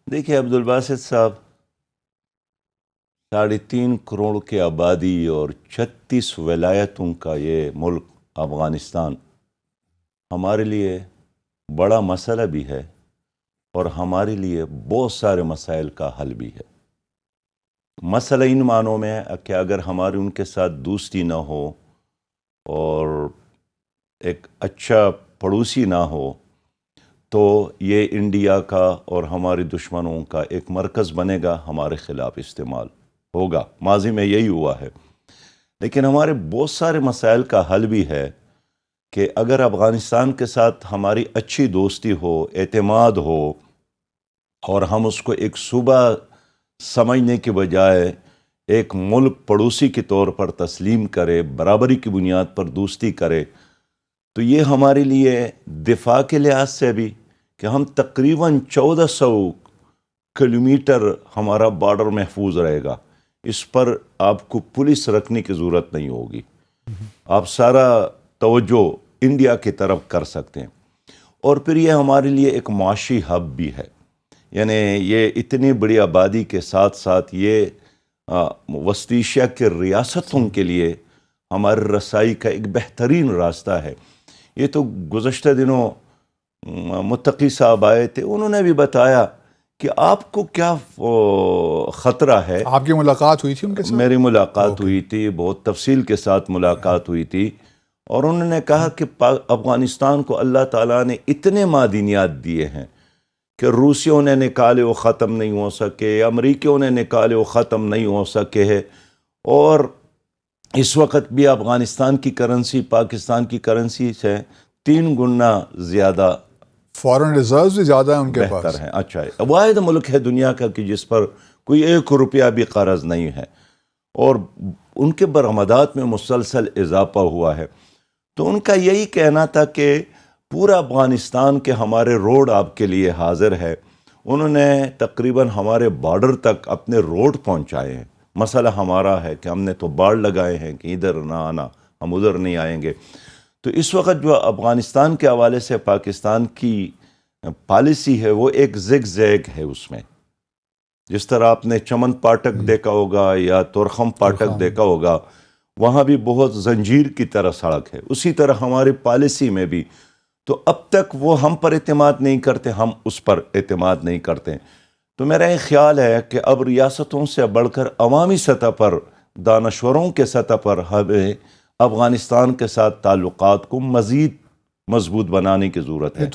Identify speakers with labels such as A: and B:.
A: دیکھیے عبدالباسط صاحب، 3.5 کروڑ کی آبادی اور 36 ولایتوں کا یہ ملک افغانستان ہمارے لیے بڑا مسئلہ بھی ہے اور ہمارے لیے بہت سارے مسائل کا حل بھی ہے۔ مسئلہ ان معنوں میں ہے کہ اگر ہماری ان کے ساتھ دوستی نہ ہو اور ایک اچھا پڑوسی نہ ہو تو یہ انڈیا کا اور ہمارے دشمنوں کا ایک مرکز بنے گا، ہمارے خلاف استعمال ہوگا۔ ماضی میں یہی ہوا ہے، لیکن ہمارے بہت سارے مسائل کا حل بھی ہے کہ اگر افغانستان کے ساتھ ہماری اچھی دوستی ہو، اعتماد ہو، اور ہم اس کو ایک صوبہ سمجھنے کے بجائے ایک ملک پڑوسی کے طور پر تسلیم کرے، برابری کی بنیاد پر دوستی کرے، تو یہ ہمارے لیے دفاع کے لحاظ سے بھی کہ ہم تقریباً 1400 کلومیٹر ہمارا بارڈر محفوظ رہے گا۔ اس پر آپ کو پولیس رکھنے کی ضرورت نہیں ہوگی، آپ سارا توجہ انڈیا کی طرف کر سکتے ہیں۔ اور پھر یہ ہمارے لیے ایک معاشی ہب بھی ہے، یعنی یہ اتنی بڑی آبادی کے ساتھ ساتھ یہ وسط ایشیا کے ریاستوں کے لیے ہمارے رسائی کا ایک بہترین راستہ ہے۔ یہ تو گزشتہ دنوں متقی صاحب آئے تھے، انہوں نے بھی بتایا کہ آپ کو کیا خطرہ ہے۔
B: آپ کی ملاقات ہوئی تھی ان کے ساتھ؟
A: میری ملاقات ہوئی تھی، بہت تفصیل کے ساتھ ملاقات ہوئی تھی، اور انہوں نے کہا کہ افغانستان کو اللہ تعالیٰ نے اتنے معدنیات دیے ہیں کہ روسیوں نے نکالے وہ ختم نہیں ہو سکے، امریکیوں نے نکالے وہ ختم نہیں ہو سکے ہے، اور اس وقت بھی افغانستان کی کرنسی پاکستان کی کرنسی سے 3 گنا زیادہ
B: فارن ریزروز بھی زیادہ ہیں ان کے پاس،
A: بہتر ہیں۔ اچھا ہے، واحد ملک ہے دنیا کا کہ جس پر کوئی 1 روپیہ بھی قرض نہیں ہے، اور ان کے برآمدات میں مسلسل اضافہ ہوا ہے۔ تو ان کا یہی کہنا تھا کہ پورا افغانستان کے ہمارے روڈ آپ کے لیے حاضر ہے۔ انہوں نے تقریباً ہمارے بارڈر تک اپنے روڈ پہنچائے ہیں۔ مسئلہ ہمارا ہے کہ ہم نے تو باڑ لگائے ہیں کہ ادھر نہ آنا، ہم ادھر نہیں آئیں گے۔ تو اس وقت جو افغانستان کے حوالے سے پاکستان کی پالیسی ہے وہ ایک زگ زیگ ہے، اس میں جس طرح آپ نے چمن پاٹک دیکھا ہوگا یا تورخم پاٹک دیکھا ہوگا، وہاں بھی بہت زنجیر کی طرح سڑک ہے، اسی طرح ہماری پالیسی میں بھی۔ تو اب تک وہ ہم پر اعتماد نہیں کرتے، ہم اس پر اعتماد نہیں کرتے۔ تو میرا یہ خیال ہے کہ اب ریاستوں سے بڑھ کر عوامی سطح پر، دانشوروں کے سطح پر ہمیں افغانستان کے ساتھ تعلقات کو مزید مضبوط بنانے کی ضرورت ہے۔